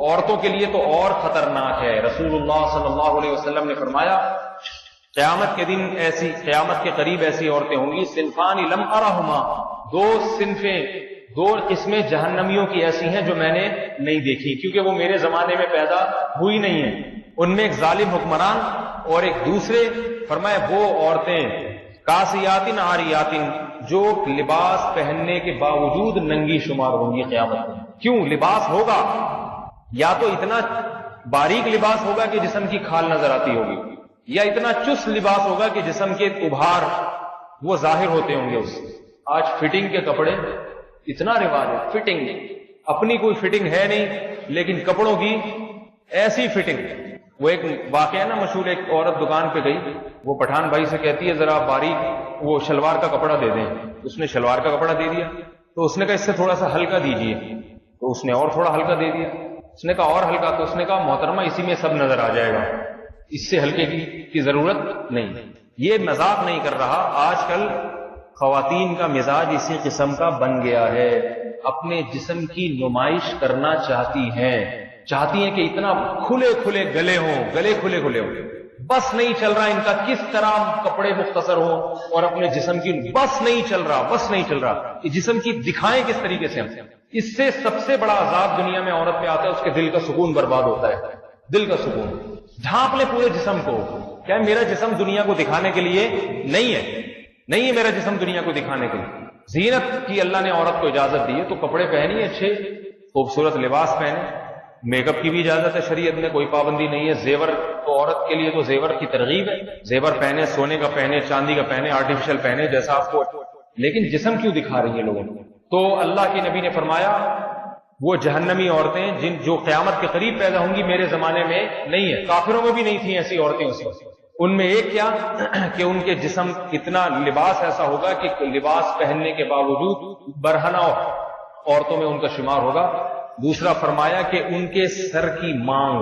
عورتوں کے لیے تو اور خطرناک ہے. رسول اللہ صلی اللہ علیہ وسلم نے فرمایا قیامت کے دن قیامت کے قریب ایسی عورتیں ہوں گی صنفان لم ارہما، دو قسمیں جہنمیوں کی ایسی ہیں جو میں نے نہیں دیکھی، کیونکہ وہ میرے زمانے میں پیدا ہوئی نہیں ہیں. ان میں ایک ظالم حکمران اور ایک دوسرے. فرمایا وہ عورتیں کاسیاتن عاریاتن جو لباس پہننے کے باوجود ننگی شمار ہوں گی قیامت میں. کیوں؟ لباس ہوگا یا تو اتنا باریک لباس ہوگا کہ جسم کی کھال نظر آتی ہوگی، یا اتنا چست لباس ہوگا کہ جسم کے ابھار وہ ظاہر ہوتے ہوں گے اس سے. آج فٹنگ کے کپڑے اتنا رواج ہے، فٹنگ اپنی کوئی فٹنگ ہے نہیں لیکن کپڑوں کی ایسی فٹنگ. وہ ایک واقعہ ہے نا مشہور، ایک عورت دکان پہ گئی، وہ پٹھان بھائی سے کہتی ہے ذرا باریک وہ شلوار کا کپڑا دے دیں. اس نے شلوار کا کپڑا دے دیا تو اس نے کہا اس سے تھوڑا سا ہلکا دیجئے، تو اس نے اور تھوڑا ہلکا دے دیا. اس نے کہا اور ہلکا، تو اس نے کہا محترمہ اسی میں سب نظر آ جائے گا، اس سے ہلکے کی ضرورت نہیں. یہ مذاق نہیں کر رہا، آج کل خواتین کا مزاج اسی قسم کا بن گیا ہے. اپنے جسم کی نمائش کرنا چاہتی ہیں کہ اتنا کھلے کھلے گلے ہوں، گلے کھلے کھلے ہوں. بس نہیں چل رہا ان کا کس طرح کپڑے مختصر ہوں اور اپنے جسم کی بس نہیں چل رہا کہ جسم کی دکھائیں کس طریقے سے. اس سے سب سے بڑا عذاب دنیا میں عورت پہ آتا ہے، اس کے دل کا سکون برباد ہوتا ہے. دل کا سکون ڈھانپ لے پورے جسم کو. کیا میرا جسم دنیا کو دکھانے کے لیے نہیں ہے میرا جسم دنیا کو دکھانے کے لیے. زینت کی اللہ نے عورت کو اجازت دی ہے تو کپڑے پہنی اچھے خوبصورت لباس پہنے. میک اپ کی بھی اجازت ہے شریعت میں، کوئی پابندی نہیں ہے. زیور تو عورت کے لیے تو زیور کی ترغیب ہے، زیور پہنے، سونے کا پہنے، چاندی کا پہنے، آرٹیفیشل پہنے جیسا آپ کو. لیکن جسم کیوں دکھا رہی ہیں لوگوں کو؟ تو اللہ کے نبی نے فرمایا وہ جہنمی عورتیں جو قیامت کے قریب پیدا ہوں گی میرے زمانے میں نہیں ہے. کافروں میں بھی نہیں تھیں ایسی عورتیں اسی وقت. ان میں ایک کیا کہ ان کے جسم اتنا لباس ایسا ہوگا کہ لباس پہننے کے باوجود برہنہ عورتوں میں ان کا شمار ہوگا. دوسرا فرمایا کہ ان کے سر کے مانگ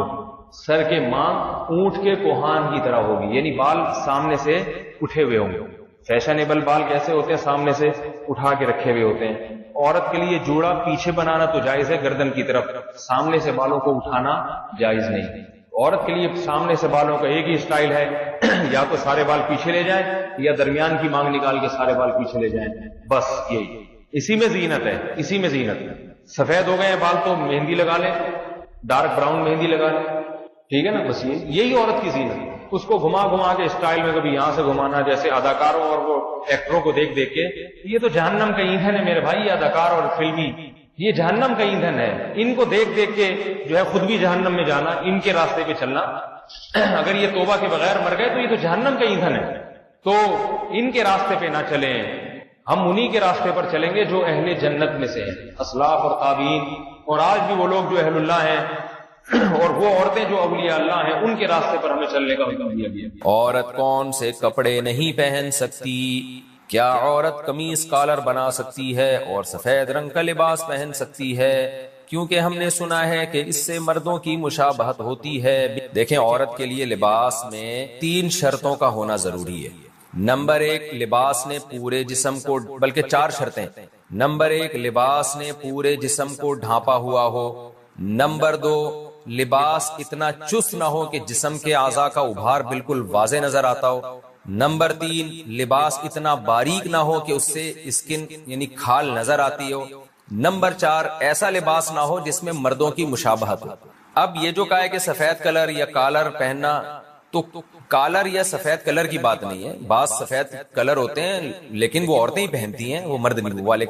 اونٹ کے کوہان کی طرح ہوگی، یعنی بال سامنے سے اٹھے ہوئے ہوں گے. فیشنیبل بال کیسے ہوتے ہیں؟ سامنے سے اٹھا کے رکھے ہوئے ہوتے ہیں. عورت کے لیے جوڑا پیچھے بنانا تو جائز ہے گردن کی طرف، سامنے سے بالوں کو اٹھانا جائز نہیں. عورت کے لیے سامنے سے بالوں کا ایک ہی سٹائل ہے، یا تو سارے بال پیچھے لے جائیں یا درمیان کی مانگ نکال کے سارے بال پیچھے لے جائیں. بس یہی، اسی میں زینت ہے. سفید ہو گئے ہیں بال تو مہندی لگا لیں، ڈارک براؤن مہندی لگا لیں، ٹھیک ہے نا. بس یہی عورت کی زینت. اس کو گھما کے اسٹائل میں کبھی یہاں سے گھمانا، جیسے اداکاروں اور وہ ایکٹروں کو دیکھ کے. یہ تو جہنم کا ایندھن ہے میرے بھائی، یہ اداکار اور فلمی یہ جہنم کا ایندھن ہے. ان کو دیکھ کے جو ہے خود بھی جہنم میں جانا، ان کے راستے پہ چلنا. اگر یہ توبہ کے بغیر مر گئے تو یہ تو جہنم کا ایندھن ہے. تو ان کے راستے پہ نہ چلیں، ہم انہی کے راستے پر چلیں گے جو اہل جنت میں سے ہیں، اسلاف اور تابعین. اور آج بھی وہ لوگ جو اہل اللہ ہیں اور وہ عورتیں جو اولیاء اللہ ہیں، ان کے راستے پر ہمیں چلنے کا حکم دیا گیا. عورت کون سے کپڑے نہیں پہن سکتی؟ کیا عورت قمیص کالر بنا سکتی ہے اور سفید رنگ کا لباس پہن سکتی ہے؟ کیونکہ ہم نے سنا ہے کہ اس سے مردوں کی مشابہت ہوتی ہے. دیکھیں، عورت کے لیے لباس میں 3 شرطوں کا ہونا ضروری ہے. نمبر 1، لباس نے پورے جسم کو، بلکہ 4 شرطیں. نمبر 1، لباس نے پورے جسم کو ڈھانپا ہوا ہو. نمبر 2، لباس اتنا چست نہ ہو کہ جسم کے اعضاء کا ابھار بالکل واضح نظر آتا ہو. نمبر 3، لباس اتنا باریک نہ ہو کہ اس سے اسکن یعنی کھال نظر آتی ہو. نمبر 4، ایسا لباس نہ ہو جس میں مردوں کی مشابہت ہو. اب یہ جو کہا ہے کہ سفید کلر یا کالر پہننا، تو کالر یا سفید کلر کی بات نہیں ہے. بعض سفید کلر ہوتے ہیں لیکن وہ عورتیں ہی پہنتی ہیں، وہ مرد نہیں. والے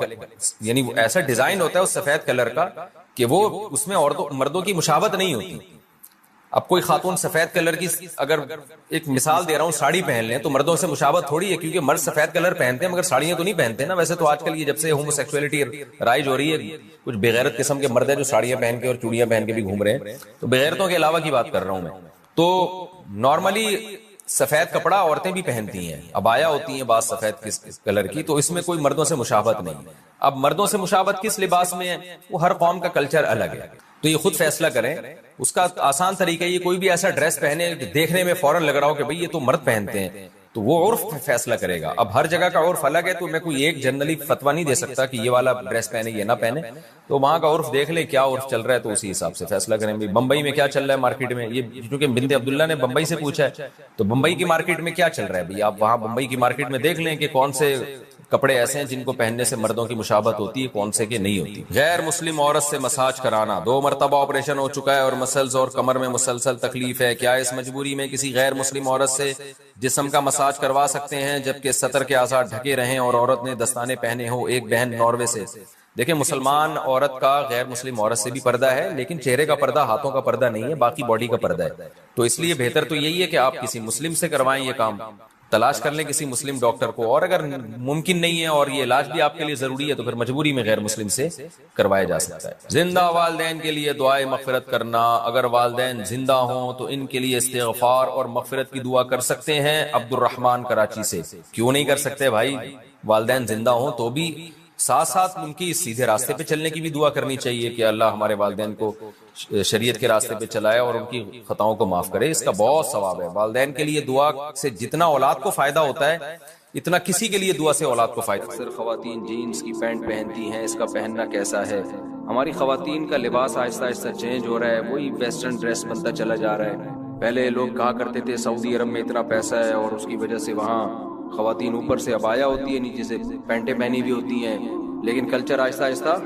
یعنی وہ ایسا ڈیزائن ہوتا ہے اس سفید کلر کا کہ وہ اس میں مردوں کی مشابہت نہیں ہوتی. اب کوئی خاتون سفید کلر کی، اگر ایک مثال دے رہا ہوں، ساڑی پہن لیں تو مردوں سے مشابہت تھوڑی ہے، کیونکہ مرد سفید کلر پہنتے ہیں مگر ساڑیاں تو نہیں پہنتے نا. ویسے تو آج کل یہ جب سے ہومو سیکسولیٹی رائج ہو رہی ہے، کچھ بغیرت قسم کے مرد ہیں جو ساڑیاں پہن کے اور چوڑیاں پہن کے بھی گھوم رہے ہیں. تو بغیرتوں کے علاوہ کی بات کر رہا ہوں میں. تو نارملی سفید کپڑا عورتیں بھی پہنتی ہیں، عبایا ہوتی ہیں بعض سفید کلر کی، تو اس میں کوئی مردوں سے مشابہت نہیں. اب مردوں سے مشابہت کس لباس میں ہے؟ وہ ہر قوم کا کلچر الگ ہے، تو یہ خود فیصلہ کریں. اس کا آسان طریقہ یہ، کوئی بھی ایسا ڈریس پہنے دیکھنے میں فوراً لگ رہا ہو کہ بھئی یہ تو مرد پہنتے ہیں، تو وہ عرف فیصلہ کرے گا. اب ہر جگہ کا عرف الگ ہے، تو میں کوئی ایک جنرلی فتویٰ نہیں دے سکتا کہ یہ والا ڈریس پہنے یہ نہ پہنے. تو وہاں کا عرف دیکھ لے کیا عرف چل رہا ہے تو اسی حساب سے فیصلہ کریں. بمبئی میں کیا چل رہا ہے مارکیٹ میں، یہ کیونکہ بنت عبداللہ نے بمبئی سے پوچھا ہے، تو بمبئی کی مارکیٹ میں کیا چل رہا ہے بھائی، آپ وہاں بمبئی کی مارکیٹ میں دیکھ لیں کہ کون سے کپڑے ایسے ہیں جن کو پہننے سے مردوں کی مشابہت ہوتی ہے، کون سے کے نہیں ہوتی. غیر مسلم عورت سے مساج کرانا، 2 مرتبہ آپریشن ہو چکا ہے اور مسلز اور کمر میں مسلسل تکلیف ہے، کیا اس مجبوری میں کسی غیر مسلم عورت سے جسم کا مساج کروا سکتے ہیں جبکہ سطر کے اعضاء ڈھکے رہیں اور عورت نے دستانے پہنے ہو؟ ایک بہن ناروے سے. دیکھیں مسلمان عورت کا غیر مسلم عورت سے بھی پردہ ہے، لیکن چہرے کا پردہ، ہاتھوں کا پردہ نہیں ہے، باقی باڈی کا پردہ ہے. تو اس لیے بہتر تو یہی ہے کہ آپ کسی مسلم سے کروائیں، یہ کام تلاش کر لیں کسی مسلم ڈاکٹر کو، اور اگر ممکن نہیں ہے اور یہ علاج بھی آپ کے لیے ضروری ہے تو پھر مجبوری میں غیر مسلم سے کروایا جا سکتا ہے. زندہ والدین کے لیے دعائے مغفرت کرنا، اگر والدین زندہ ہوں تو ان کے لیے استغفار اور مغفرت کی دعا کر سکتے ہیں. عبد الرحمان کراچی سے. کیوں نہیں کر سکتے بھائی، والدین زندہ ہوں تو بھی ساتھ ساتھ ان کی سیدھے راستے پہ چلنے کی بھی دعا کرنی چاہیے کہ اللہ ہمارے والدین کو شریعت کے راستے پہ چلائے اور ان کی خطاؤں کو معاف کرے. اس کا بہت ثواب ہے. والدین کے لیے دعا سے جتنا اولاد کو فائدہ ہوتا ہے اتنا کسی کے لیے دعا سے اولاد کو فائدہ. اکثر خواتین جینز کی پینٹ پہنتی ہیں، اس کا پہننا کیسا ہے؟ ہماری خواتین کا لباس آہستہ آہستہ چینج ہو رہا ہے، وہی ویسٹرن ڈریس بنتا چلا جا رہا ہے. پہلے لوگ کہا کرتے تھے سعودی عرب میں اتنا پیسہ ہے اور اس کی وجہ سے وہاں خواتین اوپر سے عبایا ہوتی ہے، نیچے سے پینٹیں پہنی بھی ہوتی ہیں، لیکن کلچر آہستہ آہستہ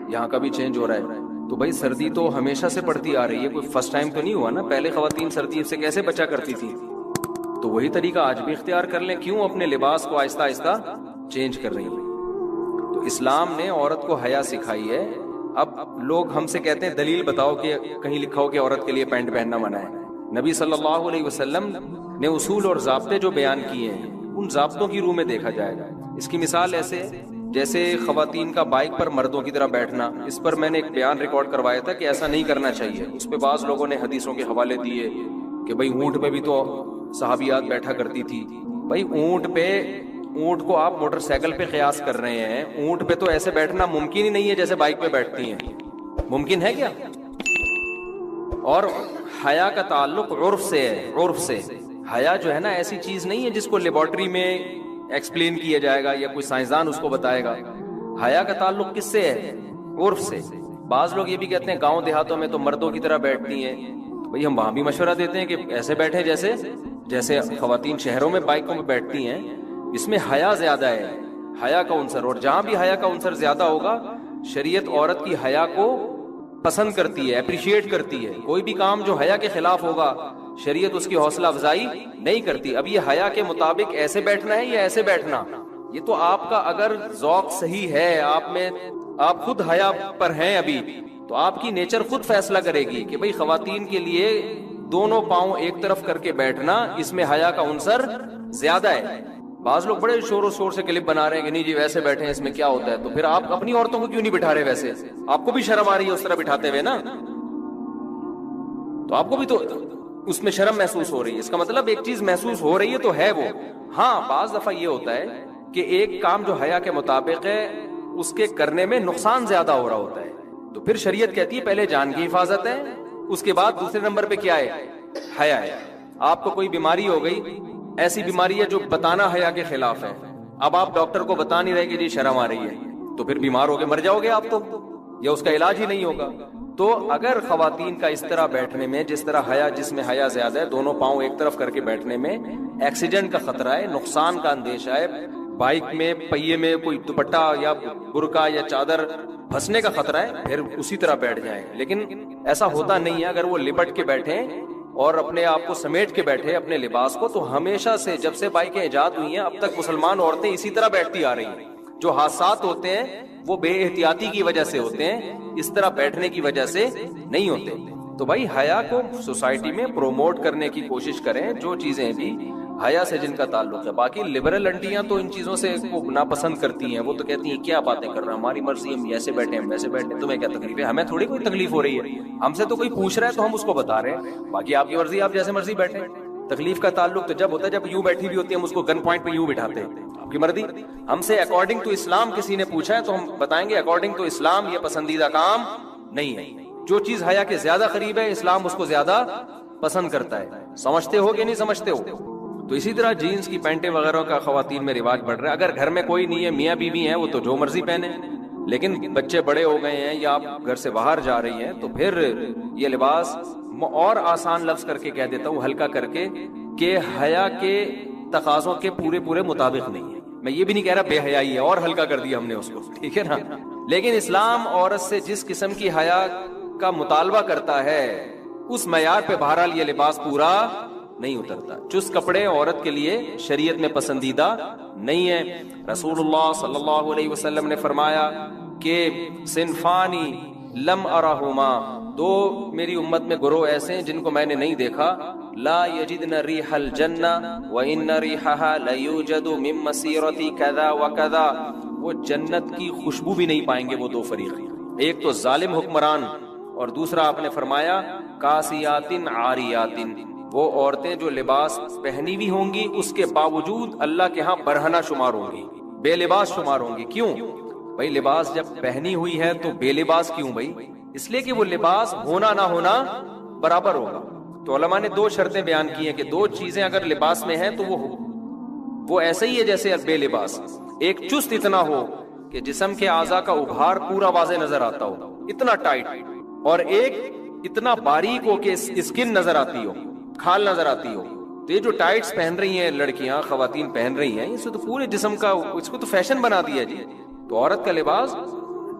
یہاں کا بھی چینج ہو رہا ہے. تو بھائی سردی تو ہمیشہ سے پڑتی آ رہی ہے، کوئی فرسٹ ٹائم تو نہیں ہوا نا. پہلے خواتین سردی سے کیسے بچا کرتی تھی، تو وہی طریقہ آج بھی اختیار کر لیں. کیوں اپنے لباس کو آہستہ آہستہ چینج کر رہی ہیں؟ تو اسلام نے عورت کو حیا سکھائی ہے. اب لوگ ہم سے کہتے ہیں دلیل بتاؤ کہ کہیں لکھا ہو کہ عورت کے لیے پینٹ پہننا منع ہے. نبی صلی اللہ علیہ وسلم نے اصول اور ضابطے جو بیان کیے ہیں ان ضابطوں کی روح میں دیکھا جائے گا. اس کی مثال ایسے جیسے خواتین کا بائک پر مردوں کی طرح بیٹھنا، اس پر میں نے ایک بیان ریکارڈ کروایا تھا کہ ایسا نہیں کرنا چاہیے. اس پہ بعض لوگوں نے حدیثوں کے حوالے دیے کہ بھئی اونٹ پہ بھی تو صحابیات بیٹھا کرتی تھی. بھئی اونٹ کو آپ موٹر سائیکل پہ قیاس کر رہے ہیں، اونٹ پہ تو ایسے بیٹھنا ممکن ہی نہیں ہے جیسے بائک پہ بیٹھتی ہیں. ممکن ہے کیا؟ اور حیا کا تعلق عرف سے ہے. عرف سے حیا جو ہے نا ایسی چیز نہیں ہے جس کو لیبارٹری میں ایکسپلین کیا جائے گا یا کوئی سائنسدان اس کو بتائے گا. حیا کا تعلق کس سے ہے؟ عرف سے. بعض لوگ یہ بھی کہتے ہیں گاؤں دیہاتوں میں تو مردوں کی طرح بیٹھتی ہیں. بھئی ہم وہاں بھی مشورہ دیتے ہیں کہ ایسے بیٹھیں جیسے خواتین شہروں میں بائکوں میں بیٹھتی ہیں. اس میں حیا زیادہ ہے، حیا کا عنصر. اور جہاں بھی حیا کا عنصر زیادہ ہوگا شریعت عورت کی حیا کو پسند کرتی ہے، اپریشیٹ کرتی ہے. کوئی بھی کام جو حیا کے خلاف ہوگا شریعت اس کی حوصلہ افزائی نہیں کرتی. اب یہ حیا کے مطابق ایسے بیٹھنا ہے یا ایسے بیٹھنا، یہ تو آپ کا اگر ذوق صحیح ہے، آپ خود حیا پر ہیں ابھی، تو آپ کی نیچر خود فیصلہ کرے گی کہ بھئی خواتین کے لیے دونوں پاؤں ایک طرف کر کے بیٹھنا اس میں حیا کا عنصر زیادہ ہے. بعض لوگ بڑے شور و شور سے کلپ بنا رہے ہیں کہ نہیں جی ویسے بیٹھے ہیں، اس میں کیا ہوتا ہے. تو پھر آپ اپنی عورتوں کو کیوں نہیں بٹھا رہے؟ ویسے آپ کو بھی شرم آ رہی ہے اس طرح بٹھاتے ہوئے نا، تو آپ کو بھی تو اس میں شرم محسوس ہو رہی ہے. اس کا مطلب ایک چیز محسوس ہو رہی ہے تو ہے وہ. ہاں بعض دفعہ یہ ہوتا ہے کہ ایک کام جو حیا کے مطابق ہے اس کے کرنے میں نقصان زیادہ ہو رہا ہوتا ہے، تو پھر شریعت کہتی ہے پہلے جان کی حفاظت ہے، اس کے بعد دوسرے نمبر پہ کیا ہے؟ حیا ہے. آپ کو کوئی بیماری ہو گئی، ایسی بیماری ہے جو بتانا حیا کے خلاف ہے، اب آپ ڈاکٹر کو بتا نہیں رہے کہ جی شرم آ رہی ہے، تو پھر بیمار ہو کے مر جاؤ گے آپ تو، یا اس کا علاج ہی نہیں ہوگا. تو اگر خواتین کا اس طرح بیٹھنے میں جس طرح حیا، جس میں حیا زیادہ ہے، دونوں پاؤں ایک طرف کر کے بیٹھنے میں ایکسیڈنٹ کا خطرہ ہے، نقصان کا اندیشہ ہے، بائک میں پہیے میں کوئی دوپٹہ یا برقع یا چادر پھنسنے کا خطرہ ہے، پھر اسی طرح بیٹھ جائیں. لیکن ایسا ہوتا نہیں ہے. اگر وہ لپٹ کے بیٹھیں اور اپنے آپ کو سمیٹ کے بیٹھے اپنے لباس کو، تو ہمیشہ سے جب سے بائکیں ایجاد ہوئی ہیں اب تک مسلمان عورتیں اسی طرح بیٹھتی آ رہی ہیں. جو حادثات ہوتے ہیں وہ بے احتیاطی کی وجہ سے ہوتے ہیں، اس طرح بیٹھنے کی وجہ سے نہیں ہوتے. تو بھائی حیا کو سوسائٹی میں پروموٹ کرنے کی کوشش کریں، جو چیزیں بھی حیا سے جن کا تعلق ہے. باقی لبرل انٹیاں تو ان چیزوں سے ناپسند کرتی ہیں، وہ تو کہتی ہیں کیا باتیں کر رہے ہیں، ہماری مرضی، ہم ایسے بیٹھے ہم ویسے بیٹھے، تمہیں کیا تکلیف ہے؟ ہمیں تھوڑی کوئی تکلیف ہو رہی ہے، ہم سے تو کوئی پوچھ رہا ہے تو ہم اس کو بتا رہے ہیں. باقی آپ کی مرضی، آپ جیسے مرضی بیٹھیں. تکلیف کا تعلق تو جب ہوتا ہے جب یوں بیٹھی بھی ہوتی ہے، ہم اس کو گن پوائنٹ پہ یوں بٹھاتے ہیں. آپ کی مرضی. ہم سے اکارڈنگ ٹو اسلام کسی نے پوچھا ہے تو ہم بتائیں گے اکارڈنگ ٹو اسلام یہ پسندیدہ کام نہیں ہے. جو چیز حیا کے زیادہ قریب ہے اسلام اس کو زیادہ پسند کرتا ہے. سمجھتے ہو کہ نہیں سمجھتے ہو؟ تو اسی طرح جینز کی پینٹیں وغیرہ کا خواتین میں رواج بڑھ رہا ہے. اگر گھر میں کوئی نہیں ہے، میاں بیوی ہیں، وہ تو جو مرضی پہنے، لیکن بچے بڑے ہو گئے ہیں یا آپ گھر سے باہر جا رہی ہیں تو پھر یہ لباس، اور آسان لفظ کر کے کہہ دیتا ہوں، ہلکا کر کے، کہ حیا کے تقاضوں کے پورے مطابق نہیں ہے. میں یہ بھی نہیں کہہ رہا بے حیائی ہے، اور ہلکا کر دیا ہم نے اس کو، ٹھیک ہے نا. لیکن اسلام عورت سے جس قسم کی حیا کا مطالبہ کرتا ہے اس معیار پہ بہرحال یہ لباس پورا نہیں اترتا. چست کپڑے عورت کے لیے شریعت میں پسندیدہ نہیں ہے. رسول اللہ صلی اللہ علیہ وسلم نے فرمایا کہ صنفانی لم ارہما، دو میری امت میں گروہ ایسے ہیں جن کو میں نے نہیں دیکھا، لا یجدن ریح الجنہ وان ریحها لیوجد من مسیرۃ کذا وکذا، وہ جنت کی خوشبو بھی نہیں پائیں گے وہ دو فریق. ایک تو ظالم حکمران، اور دوسرا آپ نے فرمایا کاسیات عاریات، وہ عورتیں جو لباس پہنی ہوئی ہوں گی اس کے باوجود اللہ کے ہاں برہنہ شمار ہوں گی، بے لباس شمار ہوں گی. کیوں بھائی؟ لباس جب پہنی ہوئی ہے تو بے لباس کیوں بھائی؟ اس لیے کہ وہ لباس ہونا نہ ہونا برابر ہوگا. تو علماء نے دو شرطیں بیان کی ہیں کہ دو چیزیں اگر لباس میں ہیں تو وہ ایسے ہی ہے جیسے بے لباس. ایک چست اتنا ہو کہ جسم کے اعضاء کا ابھار پورا واضح نظر آتا ہو، اتنا ٹائٹ، اور ایک اتنا باریک ہو کہ اسکن نظر آتی ہو، کھال نظر آتی ہو. تو یہ جو ٹائٹس پہن رہی ہیں لڑکیاں، خواتین پہن رہی ہیں، اس سے تو پورے جسم کا، اس کو تو فیشن بنا دیا جی. تو عورت کا لباس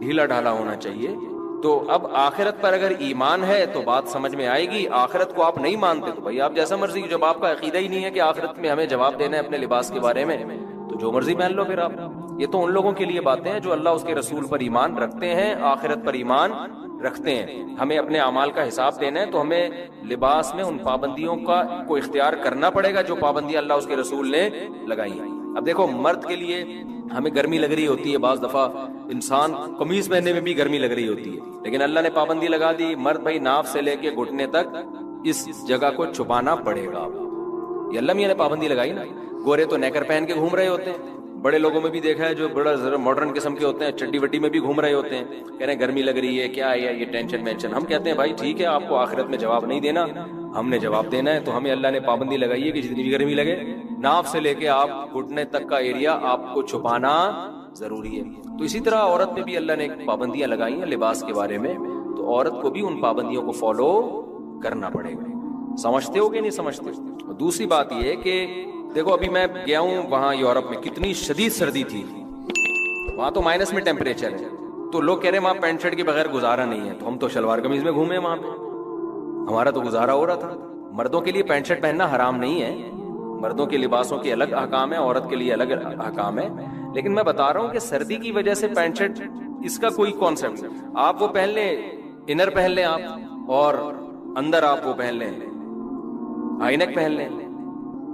ڈھیلا ڈھالا ہونا چاہیے. تو اب آخرت پر اگر ایمان ہے تو بات سمجھ میں آئے گی. آخرت کو آپ نہیں مانتے تو بھائی آپ جیسا مرضی، جب آپ کا عقیدہ ہی نہیں ہے کہ آخرت میں ہمیں جواب دینا ہے اپنے لباس کے بارے میں، تو جو مرضی پہن لو پھر آپ. یہ تو ان لوگوں کے لیے باتیں ہیں جو اللہ اس کے رسول پر ایمان رکھتے ہیں، آخرت پر ایمان رکھتے ہیں. ہمیں اپنے اعمال کا حساب دینا ہے تو ہمیں لباس میں ان پابندیوں کو اختیار کرنا پڑے گا جو پابندیاں اللہ اس کے رسول نے لگائی ہیں. اب دیکھو، مرد کے لیے ہمیں گرمی لگ رہی ہوتی ہے، بعض دفعہ انسان قمیض پہننے میں بھی گرمی لگ رہی ہوتی ہے، لیکن اللہ نے پابندی لگا دی، مرد بھائی ناف سے لے کے گھٹنے تک اس جگہ کو چھپانا پڑے گا. یہ اللہ میاں نے پابندی لگائی نا. گورے تو نیکر پہن کے گھوم رہے ہوتے ہیں، بڑے لوگوں میں بھی دیکھا ہے جو بڑا ذرا ماڈرن قسم کے ہوتے ہیں، چڈی وڈی میں بھی گھوم رہے ہوتے ہیں، کہہ رہے ہیں گرمی لگ رہی ہے، کیا ہے یہ ٹینشن مینشن. ہم کہتے ہیں بھائی ٹھیک ہے، آپ کو آخرت میں جواب نہیں دینا، ہم نے جواب دینا ہے. تو ہمیں اللہ نے پابندی لگائی ہے کہ جتنی بھی گرمی لگے، ناف سے لے کے آپ گھٹنے تک کا ایریا آپ کو چھپانا ضروری ہے. تو اسی طرح عورت میں بھی اللہ نے پابندیاں لگائی ہیں لباس کے بارے میں، تو عورت کو بھی ان پابندیوں کو فالو کرنا پڑے گا. سمجھتے ہو کہ نہیں سمجھتے؟ دوسری بات یہ ہے کہ دیکھو، ابھی میں گیا ہوں وہاں یورپ میں، کتنی شدید سردی تھی وہاں، تو مائنس میں ٹیمپریچر ہے. تو لوگ کہہ رہے ہیں وہاں پینٹ شرٹ کے بغیر گزارا نہیں ہے، تو ہم تو شلوار قمیض میں گھومے وہاں پہ، ہمارا تو گزارا ہو رہا تھا. مردوں کے لیے پینٹ شرٹ پہننا حرام نہیں ہے، مردوں کے لباسوں کے الگ احکام ہے، عورت کے لیے الگ احکام ہے. لیکن میں بتا رہا ہوں کہ سردی کی وجہ سے پینٹ شرٹ، اس کا کوئی کانسیپٹ نہیں. آپ وہ پہن لیں، انر پہن لیں آپ، اور اندر آپ وہ پہن لیں، ہائی نیک پہن لیں،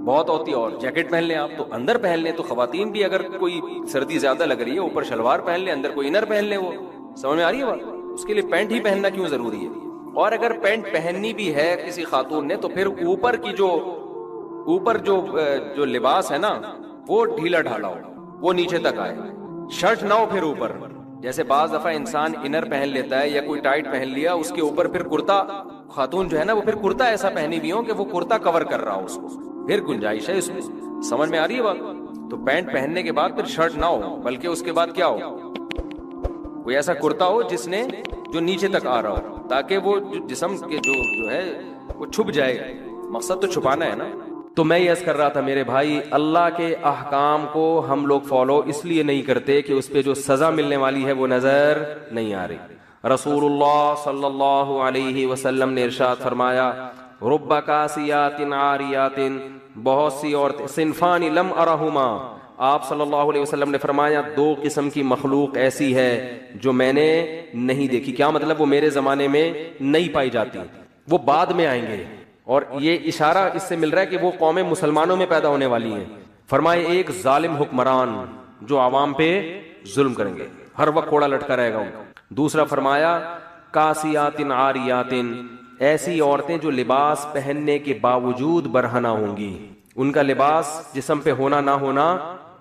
بہت ہوتی ہے، اور جیکٹ پہن لیں آپ، تو اندر پہن لیں. تو خواتین بھی اگر کوئی سردی زیادہ لگ رہی ہے، اوپر شلوار پہن لیں، اندر کوئی انر پہن لیں. وہ سمجھ میں آ رہی ہے بات؟ اس کے لیے پینٹ ہی پہننا کیوں ضروری ہے؟ اور اگر پینٹ پہننی بھی ہے کسی خاتون نے تو پھر اوپر کی جو لباس ہے نا وہ ڈھیلا ڈھالا ہو، وہ نیچے تک آئے، شرٹ نہ ہو پھر اوپر. جیسے بعض دفعہ انسان انر پہن لیتا ہے یا کوئی ٹائٹ پہن لیا، اس کے اوپر پھر کرتا، خاتون جو ہے نا وہ پھر کرتا ایسا پہنی بھی ہو کہ وہ کرتا کور کر رہا ہو اس کو، پھر گنجائش ہے اس میں. سمجھ میں آ رہی ہے بات؟ تو پینٹ پہننے کے بعد پھر شرٹ نہ ہو، بلکہ اس کے بعد کیا ہو، کوئی ایسا کرتا ہو جو نیچے تک آ رہا ہو، تاکہ وہ جسم کے جو ہے وہ چھپ جائے. مقصد تو چھپانا ہے نا. تو میں یہ عرض کر رہا تھا میرے بھائی، اللہ کے احکام کو ہم لوگ فالو اس لیے نہیں کرتے کہ اس پہ جو سزا ملنے والی ہے وہ نظر نہیں آ رہی. رسول اللہ صلی اللہ علیہ وسلم نے ارشاد فرمایا، رب کاسیات عاریات، بہت سی عورتیں، صنفان لم ارہما، آپ صلی اللہ علیہ وسلم نے فرمایا دو قسم کی مخلوق ایسی ہے جو میں نے نہیں دیکھی. کیا مطلب؟ وہ میرے زمانے میں نہیں پائی جاتی، وہ بعد میں آئیں گے. اور یہ اشارہ اس سے مل رہا ہے کہ وہ قومیں مسلمانوں میں پیدا ہونے والی ہیں. فرمائے ایک ظالم حکمران جو عوام پہ ظلم کریں گے، ہر وقت کوڑا لٹکا رہے گا ان کا. دوسرا فرمایا کاسیات عاریات، ایسی عورتیں جو لباس پہننے کے باوجود برہنہ ہوں گی، ان کا لباس جسم پہ ہونا نہ ہونا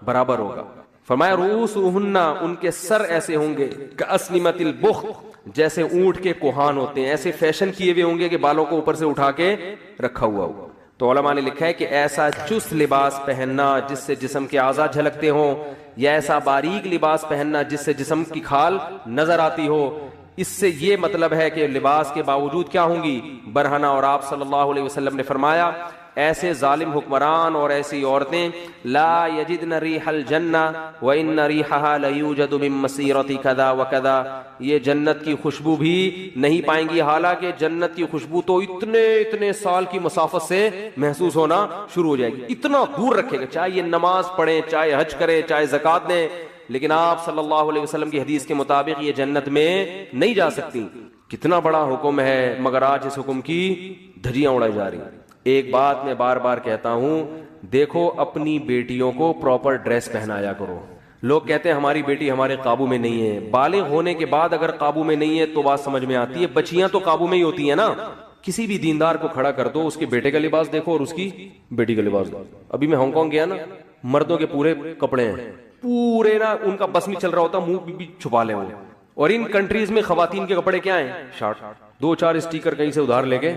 برابر ہوگا. فرمایا رؤوسہن، ان کے سر ایسے ہوں گے کاسنمۃ البخت، جیسے اونٹ کے کوہان ہوتے ہیں، ایسے فیشن کیے ہوئے ہوں گے کہ بالوں کو اوپر سے اٹھا کے رکھا ہوا ہوا. تو علماء نے لکھا ہے کہ ایسا چست لباس پہننا جس سے جسم کے اعضاء جھلکتے ہوں، یا ایسا باریک لباس پہننا جس سے جسم کی کھال نظر آتی ہو، اس سے یہ مطلب ہے کہ لباس کے باوجود کیا ہوں گی؟ برہنہ. اور آپ صلی اللہ علیہ وسلم نے فرمایا ایسے ظالم حکمران اور ایسی عورتیں لا یجدن ریح الجنہ وان ریحها لیوجد من مسیرۃ کذا وکذا، یہ جنت کی خوشبو بھی نہیں پائیں گی، حالانکہ جنت کی خوشبو تو اتنے سال کی مسافت سے محسوس ہونا شروع ہو جائے گی، اتنا دور رکھے گا، چاہے یہ نماز پڑھیں، چاہے حج کریں، چاہے زکوٰۃ دیں، لیکن آپ صلی اللہ علیہ وسلم کی حدیث کے مطابق یہ جنت میں نہیں جا سکتی. کتنا بڑا حکم ہے، مگر آج اس حکم کی دھجیاں اڑائی جا رہی ہیں. ایک بات میں بار بار کہتا ہوں، دیکھو اپنی بیٹیوں کو پراپر ڈریس پہنایا کرو. لوگ کہتے ہیں ہماری بیٹی ہمارے قابو میں نہیں ہے، بالغ ہونے کے بعد اگر قابو میں نہیں ہے تو بات سمجھ میں آتی ہے، بچیاں تو قابو میں ہی ہوتی ہیں نا. کسی بھی دیندار کو کھڑا کر دو، اس کے بیٹے کا لباس دیکھو اور اس کی بیٹی کا لباس دیکھو. ابھی میں ہانگ کانگ گیا نا، مردوں کے پورے کپڑے ہیں، پورے نا ان کا بس میں چل رہا ہوتا، منہ بھی چھپا لیں وہ. اور ان کنٹریز میں خواتین کے کپڑے کیا ہیں؟ شارٹ، 2-4 اسٹیکر کہیں سے ادھار لے کے،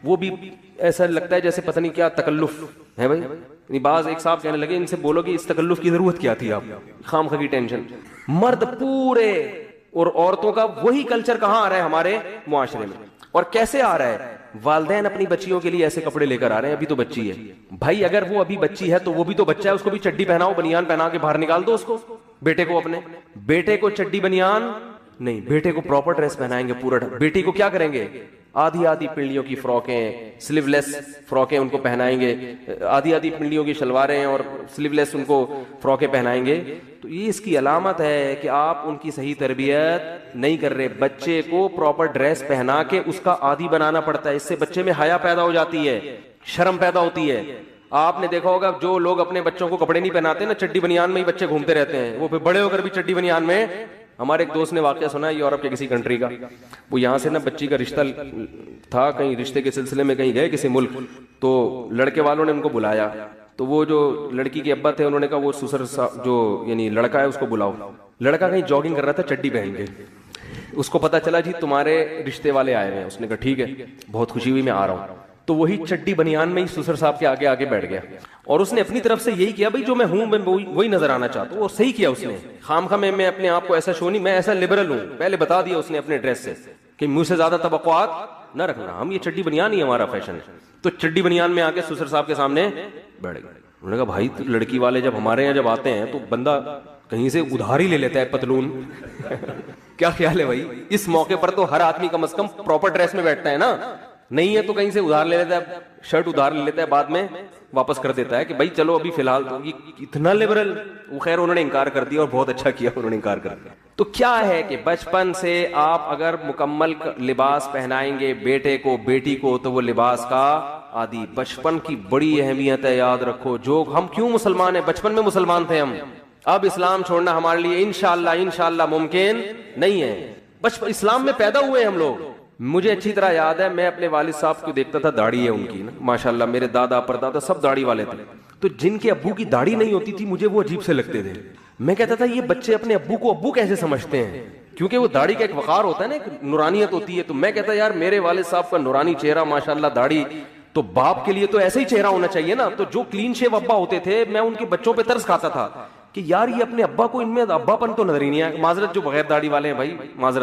وہ بھی ایسا لگتا ہے جیسے پتہ نہیں کیا تکلف ہے بھائی. بعض ایک صاحب کہنے لگے ان سے بولو کہ اس تکلف کی ضرورت کیا تھی، آپ خام خواہ کی ٹینشن. مرد پورے، اور عورتوں کا وہی کلچر کہاں آ رہا ہے ہمارے معاشرے میں، اور کیسے آ رہا ہے؟ والدین اپنی بچیوں کے لیے ایسے کپڑے لے کر آ رہے ہیں، ابھی تو بچی ہے بھائی، اگر وہ ابھی بچی ہے تو وہ بھی تو بچہ ہے، اس کو بھی چڈی پہناؤ، بنیان پہنا کے باہر نکال دو اس کو. بیٹے کو، اپنے بیٹے کو چڈی بنیان نہیں، بیٹے کو پراپر ڈریس پہنائیں گے پورا. بیٹی کو کیا کریں گے؟ آدھی پنڈلیوں کی فراکیں، سلیو لیس فراکیں ان کو پہنائیں گے، آدھی پنڈلیوں کی شلواریں اور سلیو لیس ان کو فراکیں پہنائیں گے. تو یہ اس کی علامت ہے کہ آپ ان کی صحیح تربیت نہیں کر رہے. بچے کو پراپر ڈریس پہنا کے اس کا عادی بنانا پڑتا ہے، اس سے بچے میں حیا پیدا ہو جاتی ہے، شرم پیدا ہوتی ہے. آپ نے دیکھا ہوگا جو لوگ اپنے بچوں کو کپڑے نہیں پہناتے نا، چڈی بنیان میں ہی بچے گھومتے رہتے ہیں، وہ پھر بڑے ہو کر بھی چڈی بنیان میں. ہمارے ایک دوست نے واقعہ سنا ہے یورپ کے کسی کنٹری کا، وہ یہاں سے نا بچی کا رشتہ تھا، کہیں رشتے کے سلسلے میں کہیں گئے کسی ملک، تو لڑکے والوں نے ان کو بلایا. تو وہ جو لڑکی کے ابا تھے انہوں نے کہا وہ سسر جو یعنی لڑکا ہے اس کو بلاؤ. لڑکا کہیں جاگنگ کر رہا تھا چڈی پہن کے، اس کو پتا چلا جی تمہارے رشتے والے آئے ہیں. اس نے کہا ٹھیک ہے، بہت خوشی ہوئی، میں آ رہا ہوں. تو وہی چڈی بنیان میں ہی سسر صاحب کے آگے آگے بیٹھ گیا، اور اس نے اپنی طرف سے یہی کیا، بھائی جو میں ہوں میں وہی نظر آنا چاہتا ہوں. اور صحیح کیا اس نے، خام خواہ میں اپنے آپ کو ایسا شو نہیں، میں ایسا لبرل ہوں، پہلے بتا دیا اس نے اپنے ڈریس سے کہ مجھ سے زیادہ توقعات نہ رکھنا، ہم یہ چڈی بنیان ہی ہمارا فیشن ہے. تو چڈی بنیان میں آ کے سسر صاحب کے سامنے بیٹھ گئے. انہوں نے کہا بھائی لڑکی والے جب ہمارے یہاں جب آتے ہیں تو بندہ کہیں سے ادھار ہی لے لیتا ہے پتلون. کیا خیال ہے بھائی؟ اس موقع پر تو ہر آدمی کم از کم پراپر ڈریس میں بیٹھتا ہے نا، نہیں ہے تو کہیں سے ادھار لے لیتا ہے، شرٹ ادھار لے لیتا ہے، بعد میں واپس کر دیتا ہے کہ بھائی چلو ابھی فی الحال تو. اتنا لبرل. وہ خیر انہوں نے انکار کر دیا، اور بہت اچھا کیا انہوں نے انکار کر دیا. تو کیا ہے کہ بچپن سے آپ اگر مکمل لباس پہنائیں گے بیٹے کو بیٹی کو تو وہ لباس کا عادی. بچپن کی بڑی اہمیت ہے، یاد رکھو. جو ہم کیوں مسلمان ہیں؟ بچپن میں مسلمان تھے ہم، اب اسلام چھوڑنا ہمارے لیے انشاءاللہ ممکن نہیں ہے. بچپن اسلام میں پیدا ہوئے ہم لوگ. مجھے اچھی طرح یاد ہے، میں اپنے والد صاحب کو دیکھتا تھا، داڑھی ہے ان کی نا ماشاءاللہ، میرے دادا پردادا سب داڑھی والے تھے. تو جن کے ابو کی داڑھی نہیں ہوتی تھی مجھے وہ عجیب سے لگتے تھے. میں کہتا تھا یہ بچے اپنے ابو کو ابو کیسے سمجھتے ہیں؟ کیونکہ وہ داڑھی کا ایک وقار ہوتا ہے نا، ایک نورانیت ہوتی ہے. تو میں کہتا یار میرے والد صاحب کا نورانی چہرہ ماشاءاللہ، داڑھی، تو باپ کے لیے تو ایسا ہی چہرہ ہونا چاہیے نا. تو جو کلین شیو ابا ہوتے تھے، میں ان کے بچوں پہ ترس کھاتا تھا کہ یار یہ اپنے ابا کو ان میں ابا پن تو نظر ہی نہیں آیا. معذرت جو بغیر داڑھی والے ہیں بھائی، معذرت.